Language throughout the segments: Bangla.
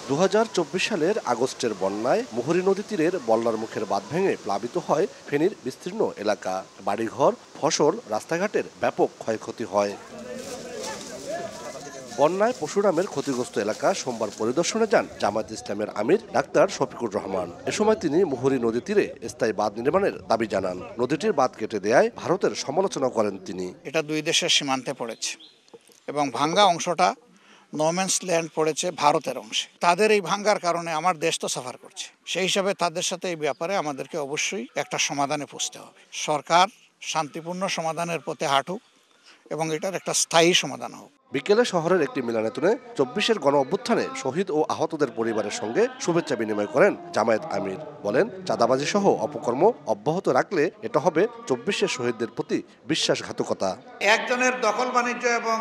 2024 সালের আগস্টের বন্যায় মুহুরী নদী তীরের বল্লার মুখের বাঁধ ভেঙে প্লাবিত হয় ফেনীর বিস্তীর্ণ এলাকা। বাড়িঘর, ফসল, রাস্তাঘাটের ব্যাপক ক্ষয়ক্ষতি হয়। বন্যায় পশুরামের ক্ষতিগ্রস্ত এলাকা সোমবার পরিদর্শনে যান জামায়াতে ইসলামের আমির ডাক্তার শফিকুর রহমান। এ সময় তিনি মুহুরী নদী তীরে স্থায়ী বাঁধ নির্মাণের দাবি জানান। নদীটির বাঁধ কেটে দেয়ায় ভারতের সমালোচনা করেন তিনি। এটা দুই দেশের সীমান্তে পড়েছে এবং ভাঙ্গা অংশটা নোম্যান্স ল্যান্ড পড়েছে ভারতের অংশে। তাদের এই ভাঙ্গার কারণে আমার দেশ তো সাফার করছে। সেই হিসাবে তাদের সাথে এই ব্যাপারে আমাদেরকে অবশ্যই একটা সমাধানে পৌঁছতে হবে। সরকার শান্তিপূর্ণ সমাধানের পথে হাঁটুক এবং এটার একটা স্থায়ী সমাধান হোক। বিকেলে শহরের একটি মিলনায়তনে 24-এর গণ অভ্যুত্থানে শহীদ ও আহতদের পরিবারের সঙ্গে শুভেচ্ছা বিনিময় করেন জামায়াত আমির। বলেন, চাঁদাবাজি সহ অপকর্ম অব্যাহত রাখলে এটা হবে 24-এর শহীদদের প্রতি বিশ্বাসঘাতকতা। একজনের দখল বাণিজ্য এবং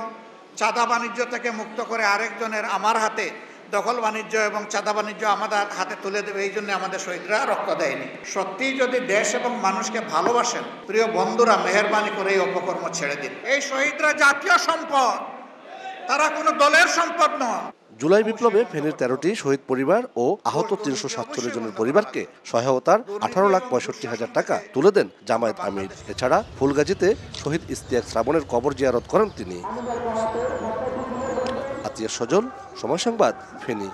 চাঁদা বাণিজ্য থেকে মুক্ত করে আরেকজনের আমার হাতে দখল বাণিজ্য এবং চাঁদা বাণিজ্য আমাদের হাতে তুলে দেবে, এই জন্য আমাদের শহীদরা রক্ত দেয়নি। সত্যিই যদি দেশ এবং মানুষকে ভালোবাসেন, প্রিয় বন্ধুরা, মেহেরবানি করে এই অপকর্ম ছেড়ে দিন। এই শহীদরা জাতীয় সম্পদ, তারা কোনো দলের সম্পদ নয়। জুলাই বিপ্লবে ফেনীর 13টি শহীদ পরিবার ও আহত 347 জনের পরিবারকে সহায়তার 18,65,000 টাকা তুলে দেন জামায়াত আমির। এছাড়া ফুলগাজীতে শহীদ ইশতিয়াক শ্রাবণের কবর জিয়ারত করেন তিনি। আতিয়া সজল, সময় সংবাদ, ফেনী।